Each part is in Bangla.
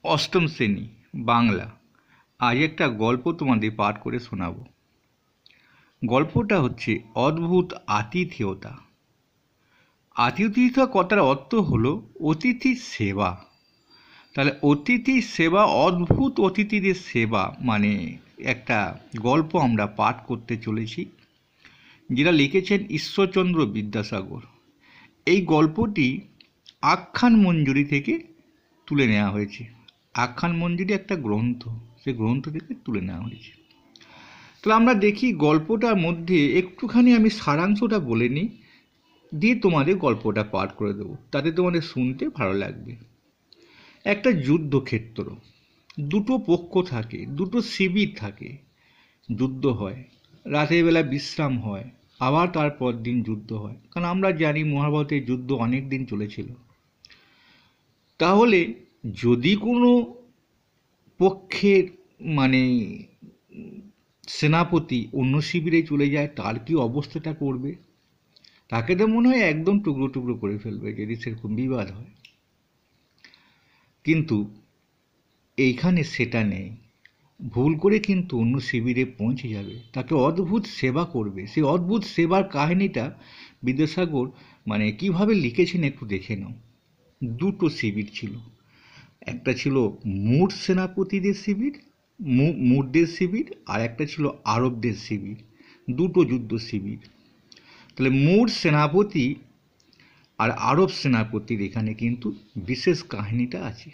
অষ্টম শ্রেণী বাংলা। আজ একটা গল্প তোমাদের পাঠ করে শোনাব। গল্পটা হচ্ছে অদ্ভুত আতিথেয়তা। আতিথেয়তা কথার অর্থ হলো অতিথির সেবা। তাহলে অতিথির সেবা, অদ্ভুত অতিথিদের সেবা মানে একটা গল্প আমরা পাঠ করতে চলেছি, যেটা লিখেছেন ঈশ্বরচন্দ্র বিদ্যাসাগর। এই গল্পটি আখ্যান মঞ্জুরি থেকে তুলে নেওয়া হয়েছে। আখ্যান মঞ্জুরি একটা গ্রন্থ, সেই গ্রন্থ থেকে তুলে নেওয়া হয়েছে। তাহলে আমরা দেখি গল্পটার মধ্যে একটুখানি আমি সারাংশটা বলে নিই, দিয়ে তোমাদের গল্পটা পাঠ করে দেবো, তাতে তোমাদের শুনতে ভালো লাগবে। একটা যুদ্ধক্ষেত্র, দুটো পক্ষ থাকে, দুটো শিবির থাকে, যুদ্ধ হয়, রাতের বেলা বিশ্রাম হয়, আবার তারপর দিন যুদ্ধ হয়, কারণ আমরা জানি মহাভারতের যুদ্ধ অনেক দিন চলেছিল। তাহলে যদি কোনো পক্ষের মানে সেনাপতি অন্য শিবিরে চলে যায়, তার কি অবস্থাটা করবে? তাকে তো মনে হয় একদম টুকরো টুকরো করে ফেলবে যদি সেরকম বিবাদ হয়। কিন্তু এইখানে সেটা নেই। ভুল করে কিন্তু অন্য শিবিরে পৌঁছে যাবে, তাকে অদ্ভুত সেবা করবে। সেই অদ্ভুত সেবার কাহিনীটা বিদ্যাসাগর কিভাবে লিখেছেন একটু দেখে নাও। দুটো শিবির ছিল, একটা ছিল মুর সেনাপতিদের শিবির, মুরদের শিবির, আর একটা ছিল আরবদের শিবির। দুটো যুদ্ধ শিবির। তাহলে মুর সেনাপতি আর আরব সেনাপতির এখানে কিন্তু বিশেষ কাহিনীটা আছে।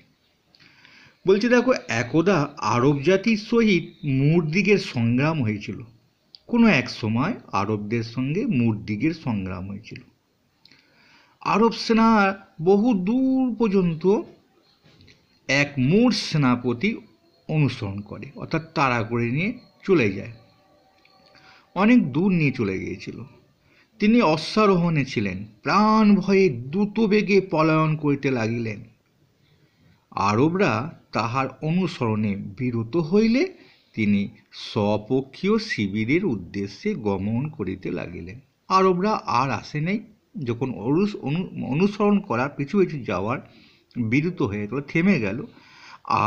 বলছে দেখো, একদা আরব জাতির সহিত মুরদিগের সংগ্রাম হয়েছিল। কোনো এক সময় আরবদের সঙ্গে মুরদিগের সংগ্রাম হয়েছিল। আরব সেনা বহু দূর পর্যন্ত এক মুর সেনাপতি অনুসরণ করে, অর্থাৎ তাড়া করে নিয়ে চলে যায়। অনেক দূর নিয়ে চলে গিয়েছিল। তিনি অশ্বারোহণে ছিলেন, প্রাণ ভয়ে দ্রুত বেগে পলায়ন করিতে লাগিলেন। আরবরা তাহার অনুসরণে বিরত হইলে তিনি স্বপক্ষীয় শিবিরের উদ্দেশ্যে গমন করিতে লাগিলেন। আরবরা আর আসে নাই, যখন অনুসরণ করা পিছু পিছু যাওয়ার বিরত হয়ে গেল, থেমে গেল,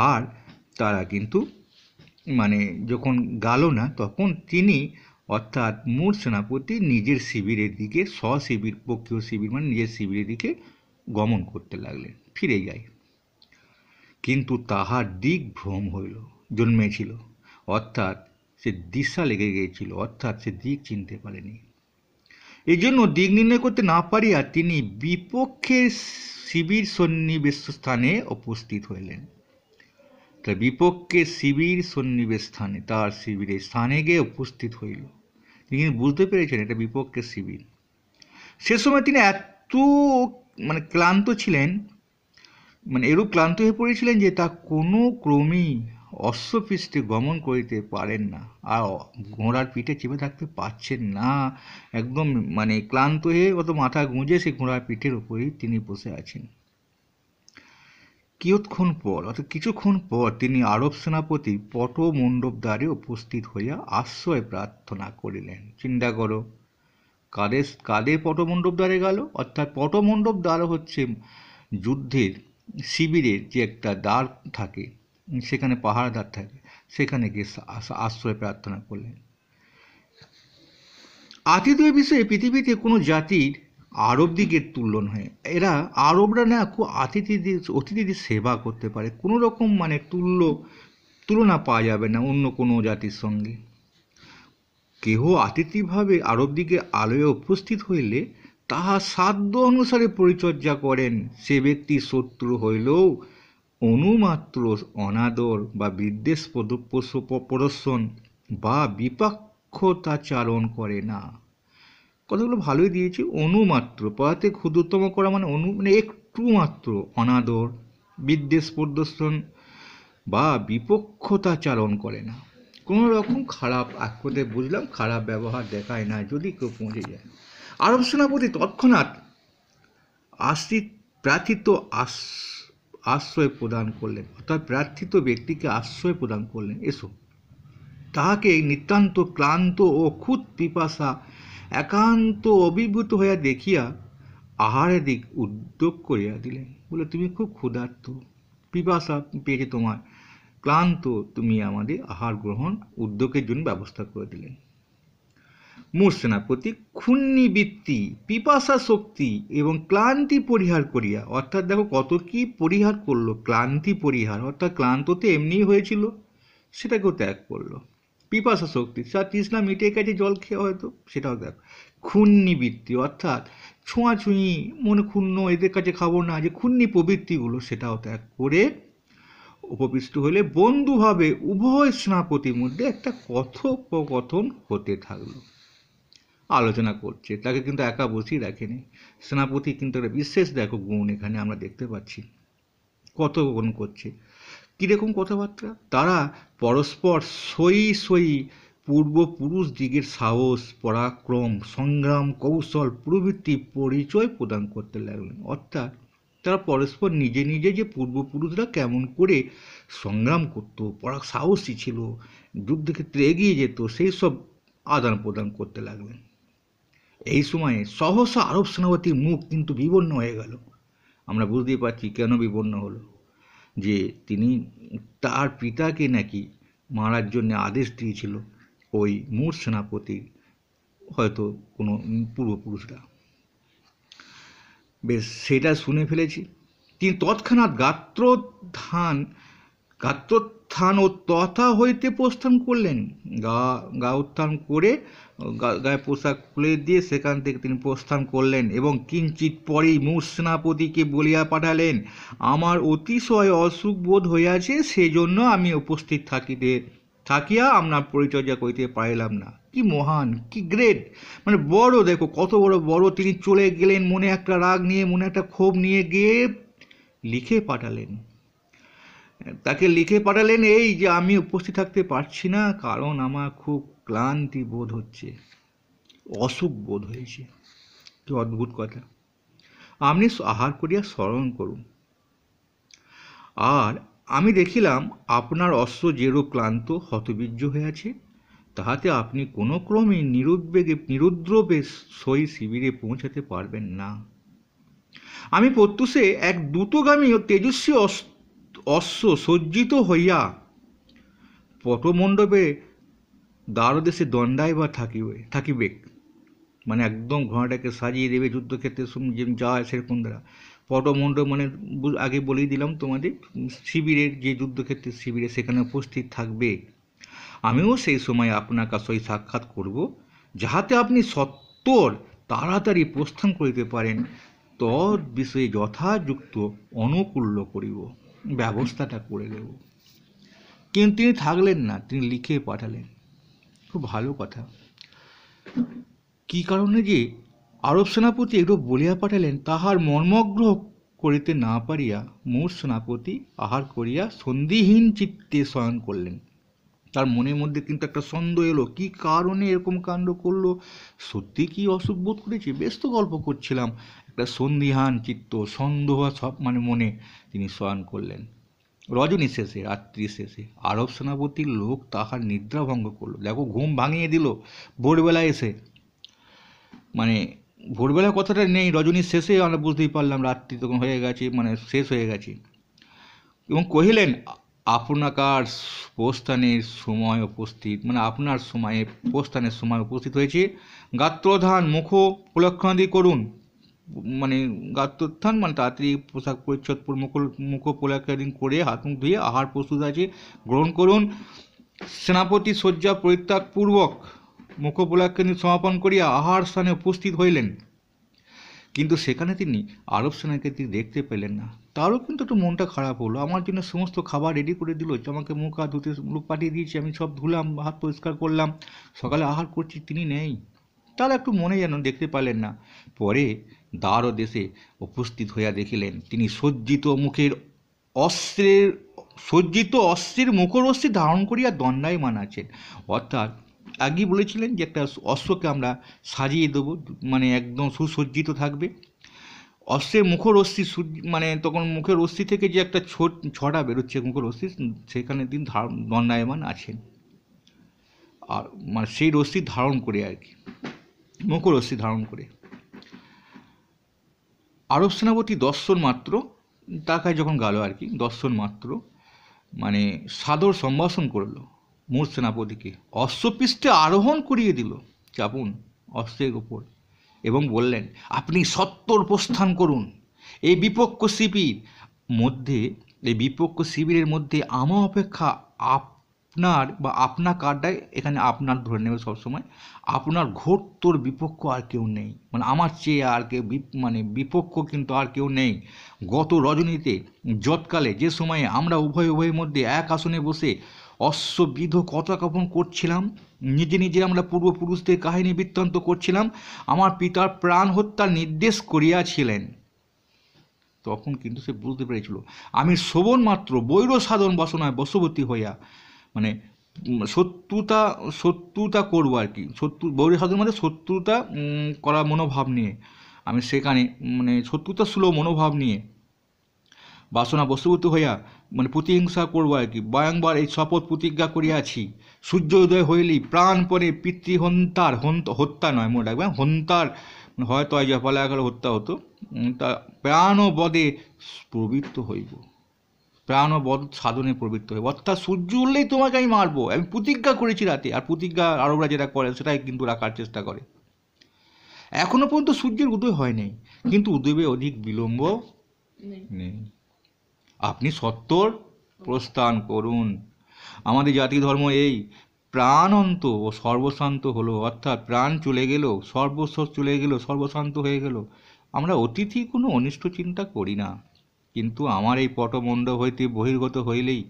আর তারা কিন্তু যখন গেল না, তখন তিনি অর্থাৎ মুর সেনাপতি নিজের শিবিরের দিকে, স্বশিবির পক্ষীয় শিবির নিজের শিবিরের দিকে গমন করতে লাগলেন, ফিরে যায়। কিন্তু তাহার দিক ভ্রম হইল, জন্মেছিল, অর্থাৎ সে দিশা লেগে গিয়েছিল, অর্থাৎ সে দিক চিনতে পারেনি। এই জন্য দিক নির্ণয় করতে না পারিয়া তিনি বিপক্ষের শিবির সন্নিবেশ স্থানে উপস্থিত হইলেন। তার বিপক্ষে শিবির সন্নিবেশ স্থানে, তার শিবিরের স্থানে গিয়ে উপস্থিত হইল। তিনি বুঝতে পেরেছেন এটা বিপক্ষের শিবির। সে সময় তিনি এত ক্লান্ত ছিলেন, এরূপ ক্লান্ত হয়ে পড়েছিলেন যে তা কোনো ক্রমেই অশ্বপৃষ্ঠে গমন করিতে পারেন না, আর ঘোড়ার পিঠে চেপে থাকতে পারছেন না। একদম ক্লান্ত হয়ে অত মাথা গুঁজে সেই ঘোড়ার পিঠের উপরেই তিনি বসে আছেন। কিছুক্ষণ পর তিনি আরব সেনাপতি পটমণ্ডপ দ্বারে উপস্থিত হইয়া আশ্রয় প্রার্থনা করিলেন। চিন্তা করো, কাদের পটমণ্ডপ দ্বারে গেল? অর্থাৎ পটমণ্ডপ দ্বার হচ্ছে যুদ্ধের শিবিরের যে একটা দ্বার থাকে, সেখানে পাহারাদার থাকে, সেখানে গিয়ে আশ্রয় প্রার্থনা করলেন। আতিথেয় বিষয়ে পৃথিবীতে কোনো জাতির আরব দিকের তুল্য নয়। এরা আরবরা না খুব অতিথিদের সেবা করতে পারে, কোনো রকম তুলনা পাওয়া যাবে না অন্য কোনো জাতির সঙ্গে। কেহ আতিথিভাবে আরব দিকে আলয়ে উপস্থিত হইলে তাহা সাধ্য অনুসারে পরিচর্যা করেন। সে ব্যক্তি শত্রু হইলেও অনুমাত্র অনাদর বা বিদ্বেষ প্রদর্শন বা বিপক্ষতাচারণ করে না। কথাগুলো ভালোই দিয়েছি। অনুমাত্র পদার্থে ক্ষুদ্রতম করা একটু মাত্র অনাদর, বিদ্বেষ প্রদর্শন বা বিপক্ষতাচারণ করে না। কোনো রকম খারাপ আক্ষেপে বুঝলাম খারাপ ব্যবহার দেখায় না যদি কেউ পৌঁছে যায়। আরব সেনাপতি তৎক্ষণাৎ প্রার্থিত আশ্রয় প্রদান করলেন, অর্থাৎ প্রার্থিত ব্যক্তিকে আশ্রয় প্রদান করলেন। এসো। তাহাকে নিতান্ত ক্লান্ত ও খুদ পিপাসা একান্ত অভিভূত হইয়া দেখিয়া আহারের দিক উদ্যোগ করিয়া দিলেন। বলে, তুমি খুব ক্ষুধার্ত, পিপাসা পেয়েছে তোমার, ক্লান্ত তুমি, আমাদের আহার গ্রহণ উদ্যোগের জন্য ব্যবস্থা করে দিলেন। মূর সেনাপতি ক্ষুণ্ণি বৃত্তি, পিপাসা শক্তি এবং ক্লান্তি পরিহার করিয়া, অর্থাৎ দেখো কত কি পরিহার করলো, ক্লান্তি পরিহার, অর্থাৎ ক্লান্ত তো এমনিই হয়েছিল, সেটাকেও ত্যাগ করলো। পিপাসা শক্তি, তার তৃষ্ণা মিটে গেছে জল খেয়ে হয়তো, সেটাও ত্যাগ। ক্ষুণ্ণি বৃত্তি, অর্থাৎ ছোঁয়াছুঁয়ি, মনে ক্ষুণ্ণ, এদের কাছে খাবো না, যে ক্ষুণ্ণি প্রবৃত্তিগুলো, সেটাও ত্যাগ করে উপবিষ্ট হলে বন্ধুভাবে উভয় সেনাপতির মধ্যে একটা কথোপকথন হতে থাকলো। আলোচনা করছে, তাকে কিন্তু একা বসিয়ে রাখেনি। সেনাপতি কিন্তু একটা বিশেষ দেখো গুণ এখানে আমরা দেখতে পাচ্ছি। কথোপকথন করছে, কীরকম কথাবার্তা? তারা পরস্পর সই পূর্বপুরুষ দিগের সাহস, পরাক্রম, সংগ্রাম, কৌশল প্রভৃতি পরিচয় প্রদান করতে লাগলেন। অর্থাৎ তারা পরস্পর নিজে নিজে যে পূর্বপুরুষরা কেমন করে সংগ্রাম করত, সাহসী ছিল, যুদ্ধক্ষেত্রে এগিয়ে যেত, সেই সব আদান প্রদান করতে লাগলেন। এই সময়ে সহসা আরব সেনাপতির মুখ কিন্তু বিবর্ণ হয়ে গেল। আমরা বুঝতেই পারছি কেন বিবর্ণ হলো, যে তিনি তার পিতাকে নাকি মারার জন্য আদেশ দিয়েছিল ওই মূর সেনাপতির হয়তো কোনো পূর্বপুরুষরা। বেশ, সেটা শুনে ফেলেছি। তিনি তৎক্ষণাৎ গাত্রোত্থান ও তথা হইতে প্রস্থান করলেন। গা উত্থান করে গায়ে পোশাক খুলে দিয়ে সেখান থেকে তিনি প্রস্থান করলেন এবং কিঞ্চিত পরেই মূর সেনাপতিকে বলিয়া পাঠালেন, আমার অতিশয় অসুখ বোধ হইয়াছে, সেজন্য আমি উপস্থিত থাকিয়া আপনার পরিচর্যা করিতে পারিলাম না। কি মহান, কি গ্রেট, মানে বড়, দেখো কত বড় তিনি চলে গেলেন, মনে একটা রাগ নিয়ে, মনে একটা ক্ষোভ নিয়ে গিয়ে লিখে পাঠালেন। তাকে লিখে পাঠালেন এই যে আমি উপস্থিত থাকতে পারছি না, কারণ আমার খুব ক্লান্তি বোধ হচ্ছে, অসুখ বোধ হয়েছে। কি অদ্ভুত কথা। আপনি আহার করিয়া স্মরণ করুন। আর আমি দেখিলাম আপনার অশ্ব যেরূপ ক্লান্ত হতবীর্য হইয়াছে, তাহাতে আপনি কোনো ক্রমে নিরুদ্রবে সই শিবিরে পৌঁছাতে পারবেন না। আমি প্রত্যুষে এক দ্রুতগামী ও তেজস্বী অশ্ব সজ্জিত হইয়া পটমণ্ডপে দ্বারদেশে দণ্ডাইবার থাকিবে, মানে একদম ঘোড়াটাকে সাজিয়ে দেবে যুদ্ধক্ষেত্রে যেমন যায় সেরকম দ্বারা। পটমণ্ডপ মানে আগে বলেই দিলাম তোমাদের, শিবিরের যে যুদ্ধক্ষেত্রের শিবিরে, সেখানে উপস্থিত থাকবে। আমিও সেই সময় আপনার কাছে সাক্ষাৎ করব, যাহাতে আপনি সত্বর তাড়াতাড়ি প্রস্থান করিতে পারেন। তদ বিষয়ে যথাযুক্ত অনুকূল্য করিব, ব্যবস্থাটা করে দেব। কিন্তু তিনি থাকলেন না, তিনি লিখে পাঠালেন। খুব ভালো কথা। কি কারণে যে আরব সেনাপতি এগুলো বলিয়া পাঠালেন, তাহার মর্মগ্রহ করিতে না পারিয়া মূর সেনাপতি আহার করিয়া সন্ধিহীন চিত্তে শয়ন করলেন। তার মনের মধ্যে কিন্তু একটা সন্দেহ এলো, কি কারণে এরকম কাণ্ড করলো, সত্যি কি অসুখ বোধ করেছে? বেশ তো গল্প করছিলাম, একটা সন্দিহান চিত্ত, সন্দেহ সব মানে মনে তিনি শয়ন করলেন। রজনী শেষে, রাত্রি শেষে আরব সেনাপতির লোক তাহার নিদ্রা ভঙ্গ করলো। দেখো, ঘুম ভাঙিয়ে দিল ভোরবেলা এসে, মানে ভোরবেলা কথাটা নেই, রজনীর শেষে আমরা বুঝতেই পারলাম রাত্রি তখন হয়ে গেছে, মানে শেষ হয়ে গেছে। এবং কহিলেন, আপনাকার প্রস্থানের সময় উপস্থিত, মানে আপনার সময়ে প্রস্থানের সময় উপস্থিত হয়েছে। গাত্রোত্থান, মুখ প্রলক্ষণাদি করুন, মানে গাত্রোত্থান মানে তাড়াতাড়ি পোশাক পরিচ্ছদ মুখ প্রলক্ষণ করে হাত মুখ ধুয়ে আহার প্রস্তুত আছে, গ্রহণ করুন। সেনাপতি শয্যা পরিত্যাগ পূর্বক মুখ প্রলক্ষণ সমাপন করিয়া আহার স্থানে উপস্থিত হইলেন। কিন্তু সেখানে তিনি আরব সেনাকে তিনি দেখতে পেলেন না। তারও কিন্তু একটু মনটা খারাপ হলো। আমার জন্য সমস্ত খাবার রেডি করে দিল, আমাকে মুখ হাত ধুতে লোক পাঠিয়ে দিয়েছি, আমি সব ধুলাম, হাত পরিষ্কার করলাম, সকালে আহার করছি, তিনি নেই। তার একটু মনে যেন দেখতে পারলেন না। পরে দ্বার দেশে উপস্থিত হইয়া দেখিলেন তিনি সজ্জিত অস্ত্রের মুখরশ্মি ধারণ করিয়া দণ্ডায়মান আছেন। অর্থাৎ আগেই বলেছিলেন যে একটা অশ্বকে আমরা সাজিয়ে দেবো, মানে একদম সুসজ্জিত থাকবে। অস্ত্রের মুখরশ্মি, মানে তখন মুখের রশ্মি থেকে যে একটা ছড়া বেরোচ্ছে মুখরশ্মি, সেখানে তিনি দণ্ডায়মান আছেন। আর মানে সেই রশ্মি ধারণ করে আর কি, মুখরশ্মি ধারণ করে। আরব সেনাপতি দর্শন মাত্র টাকায় যখন গেল আর কি, দর্শন মাত্র মানে সাদর সম্ভাষণ করলো মোর সেনাপতিকে, অশ্বপৃষ্ঠে আরোহণ করিয়ে দিল চাপুন অস্ত্রের ওপর, এবং বললেন, আপনি সত্বর প্রস্থান করুন। এই বিপক্ষ শিবির মধ্যে এই বিপক্ষ শিবিরের মধ্যে আমার অপেক্ষা আপনার বা আপনার কার্ডটাই এখানে আপনার ধরে নেবে সবসময়, আপনার ঘোরতর বিপক্ষ আর কেউ নেই, মানে আমার চেয়ে আর কেউ মানে বিপক্ষ কিন্তু আর কেউ নেই। গত রজনীতে যৎকালে যে সময়ে আমরা উভয়ের মধ্যে এক আসনে বসে অশ্ববিধ কথোপকথন করছিলাম, নিজে নিজে আমরা পূর্বপুরুষদের কাহিনী বৃত্তান্ত করছিলাম, আমার পিতার প্রাণ হত্যার নির্দেশ করিয়াছিলেন। তখন কিন্তু সে বুঝতে পেরেছিল আমি শোভন মাত্র বৈর সাধন বাসনায় বশবর্তী হইয়া, মানে শত্রুতা করবো আর কি, বৈর সাধন মানে শত্রুতা করার মনোভাব নিয়ে আমি সেখানে মানে শত্রুতা সুলভ মনোভাব নিয়ে বাসনা বশবর্তী হইয়া মানে প্রতিহিংসা করবো আর কি, বারংবার এই শপথ প্রতিজ্ঞা করিয়াছি। সূর্য উদয় হইলেই প্রাণপণে পিতৃহন্তার হত্যা নয়, মনে রাখবেন, হন্তার হয়তো জপালা আকারে হত্যা হতো, তা প্রাণবদে প্রবৃত্ত হইব, প্রাণবধ সাধনে প্রবৃত্ত হইব, অর্থাৎ সূর্য উঠলেই তোমাকে আমি মারবো, আমি প্রতিজ্ঞা করেছি রাতে। আর প্রতিজ্ঞা আরবরা যেটা করে সেটাই কিন্তু রাখার চেষ্টা করে। এখনো পর্যন্ত সূর্যের উদয় হয়নি, কিন্তু উদয়ে অধিক বিলম্ব নেই। আপনি সত্বর প্রস্থান করুন। আমাদের জাতি ধর্ম এই প্রাণন্ত ও সর্বশান্ত হলো, অর্থাৎ প্রাণ চলে গেল, সর্বস্ব চলে গেল, সর্বশান্ত হয়ে গেল, আমরা অতিথি কোনো অনিষ্ট চিন্তা করি না। কিন্তু আমার এই পটমণ্ডপ হইতে বহির্গত হইলেই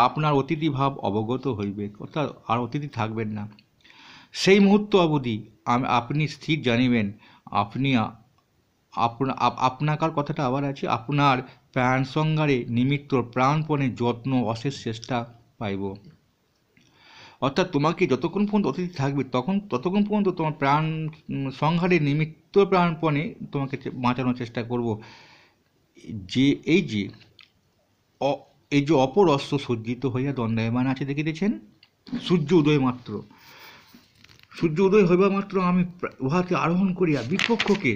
আপনার অতিথি ভাব অবগত হইবে, অর্থাৎ আর অতিথি থাকবেন না। সেই মুহূর্ত অবধি আপনি স্থির জানিবেন, আপনাকার কথাটা আবার আছে, আপনার প্রাণ সংহারে নিমিত্ত প্রাণপণে যত্ন অশেষ চেষ্টা পাইব। অর্থাৎ তোমাকে যতক্ষণ পর্যন্ত অতিথি থাকবে ততক্ষণ পর্যন্ত তোমার প্রাণ সংহারে নিমিত্ত প্রাণপণে তোমাকে বাঁচানোর চেষ্টা করব। এই যে অপর অস্ত্র সজ্জিত হইয়া দণ্ডায়মান আছে দেখিতেছেন, সূর্য উদয় হইবা মাত্র আমি উহাতে আরোহণ করিয়া বিপক্ষকে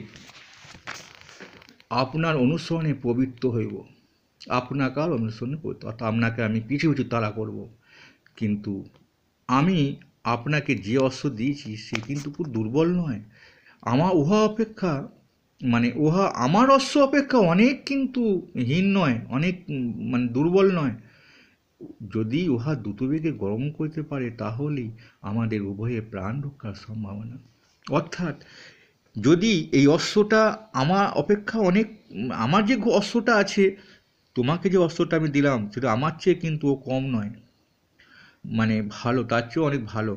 আপনার অনুসরণে পবিত্র হইব, আপনাকার অনুসরণে পবিত্র, অর্থাৎ আপনাকে আমি পিছু পিছু তাড়া করব। কিন্তু আমি আপনাকে যে অস্ত্র দিয়েছি সে কিন্তু খুব দুর্বল নয়, আমার অস্ত্র অপেক্ষা অনেক কিন্তু হীন নয়, অনেক মানে দুর্বল নয়। যদি উহা দ্রুতবেগে গরম করতে পারে তাহলেই আমাদের উভয়ের প্রাণ রক্ষার সম্ভাবনা। অর্থাৎ যদি এই অস্ত্রটা আমার অপেক্ষা অনেক, আমার যে অস্ত্রটা আছে, তোমাকে যে অস্ত্রটা আমি দিলাম সেটা আমার চেয়ে কিন্তু ও কম নয়, মানে ভালো, তার চেয়েও অনেক ভালো।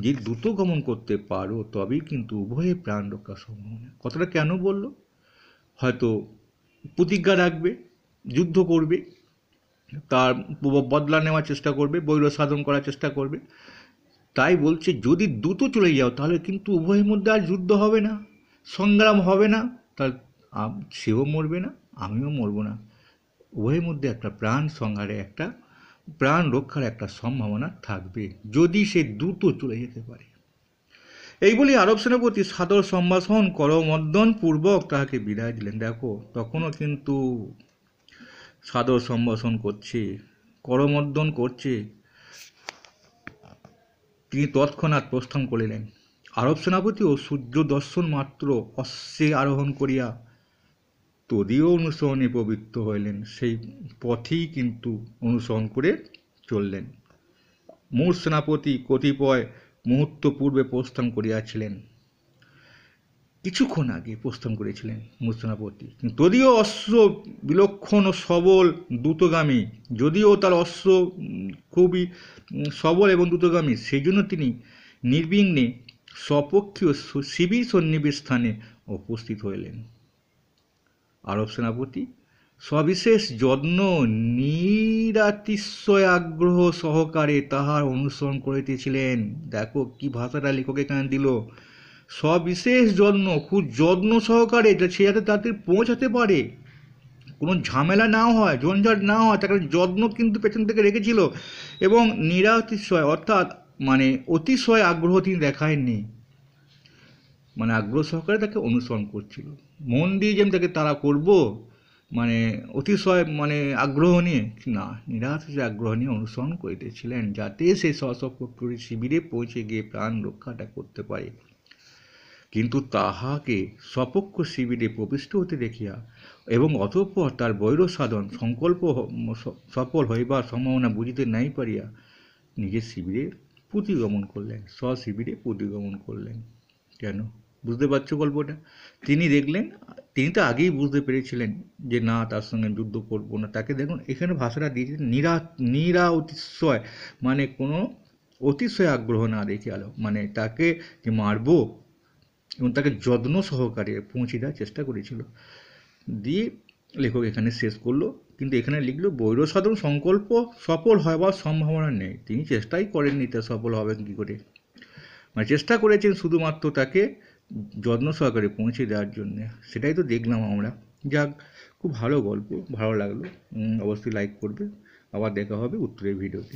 যে দ্রুত গমন করতে পারো তবেই কিন্তু উভয়ে প্রাণ রক্ষা সম্ভব। কথাটা কেন বললো? হয়তো প্রতিজ্ঞা রাখবে, যুদ্ধ করবে, তার বদলা নেওয়ার চেষ্টা করবে, বৈর সাধন করার চেষ্টা করবে। তাই বলছে যদি দ্রুত চলে যাও তাহলে কিন্তু উভয়ের মধ্যে আর যুদ্ধ হবে না, সংগ্রাম হবে না, তাহলে সেও মরবে না, আমিও মরবো না। উভয়ের মধ্যে একটা প্রাণ সংহারে, একটা প্রাণ রক্ষার একটা সম্ভাবনা থাকবে যদি সে দ্রুত চলে যেতে পারে। এই বলি আরব সেনাপতি সাদর সম্ভাষণ করমর্দন পূর্বক তাহাকে বিদায় দিলেন। দেখো তখনও কিন্তু সাদর সম্ভাষণ করছে, করমর্দন করছে। তিনি তৎক্ষণাৎ প্রস্থান করিলেন। আরব সেনাপতিও সূর্য দর্শন মাত্র অশ্বে আরোহণ করিয়া তদীয় অনুসরণে প্রবৃত্ত হইলেন, সেই পথেই কিন্তু অনুসরণ করে চললেন। মোর সেনাপতি কতিপয় মুহূর্ত পূর্বে প্রস্থান করিয়াছিলেন, কিছুক্ষণ আগে প্রস্থান করেছিলেন মোর সেনাপতি। তদীয় অশ্ব বিলক্ষণ ও সবল দ্রুতগামী, যদিও তার অশ্ব খুবই সবল এবং দ্রুতগামী, সেই জন্য তিনি নির্বিঘ্নে স্বপক্ষীয় শিবির সন্নিবেশ স্থানে উপস্থিত হইলেন। আরব সেনাপতি সবিশেষ যত্ন নিরাতিশয় আগ্রহ সহকারে তাহার অনুসরণ করিতেছিলেন। দেখো কি ভাষাটা লেখক এখানে দিল, সবিশেষ যত্ন, খুব যত্ন সহকারে সে যাতে তাদের পৌঁছাতে পারে, কোনো ঝামেলা না হয়, ঝঞ্ঝাট না হয়, তাকে যত্ন কিন্তু পেছন থেকে রেখেছিল। এবং নিরাতিশয় অর্থাৎ মানে অতিশয় আগ্রহ তিনি দেখায়নি, মানে আগ্রহ সহকারে তাকে অনুসরণ করছিল, মন দিয়ে যে আমি তাকে তাড়া করব, মানে অতিশয় মানে আগ্রহ নিয়ে না, নিরাশ আগ্রহ নিয়ে অনুসরণ করিতেছিলেন, যাতে সে সশস্ত্র শিবিরে পৌঁছে গিয়ে প্রাণ রক্ষাটা করতে পারে। কিন্তু তাহাকে সপক্ষ শিবিরে প্রবিষ্ট হতে দেখিয়া এবং অতঃপর তার বৈর সাধন সংকল্প সফল হইবার সম্ভাবনা বুঝিতে নাই পারিয়া নিজের শিবিরে প্রতিগমন করলেন, স্বশিবিরে প্রতিগমন করলেন। কেন? বুঝতে পারছো গল্পটা? তিনি দেখলেন, তিনি তো আগেই বুঝতে পেরেছিলেন যে না, তার সঙ্গে যুদ্ধ করবো না। তাকে দেখুন এখানে ভাষাটা দিয়েছে অতিশয়, মানে কোনো অতিশয় আগ্রহ না দেখে আলো, মানে তাকে যে মারবো এবং তাকে যত্ন সহকারে পৌঁছে দেওয়ার চেষ্টা করেছিল। দিয়ে লেখক এখানে শেষ করলো, কিন্তু এখানে লিখলো বৈর সাধন সংকল্প সফল হবার সম্ভাবনা নেই। তিনি চেষ্টাই করেননি তা সফল হবেন কী করে, মানে চেষ্টা করেছেন শুধুমাত্র তাকে যত্ন সহকারে পৌঁছে দেওয়ার জন্য। সেটাই তো দেখলাম আমরা। যাক, খুব ভালো গল্প, ভালো লাগলো। অবশ্যই লাইক করবে। আবার দেখা হবে উত্তরের ভিডিওতে।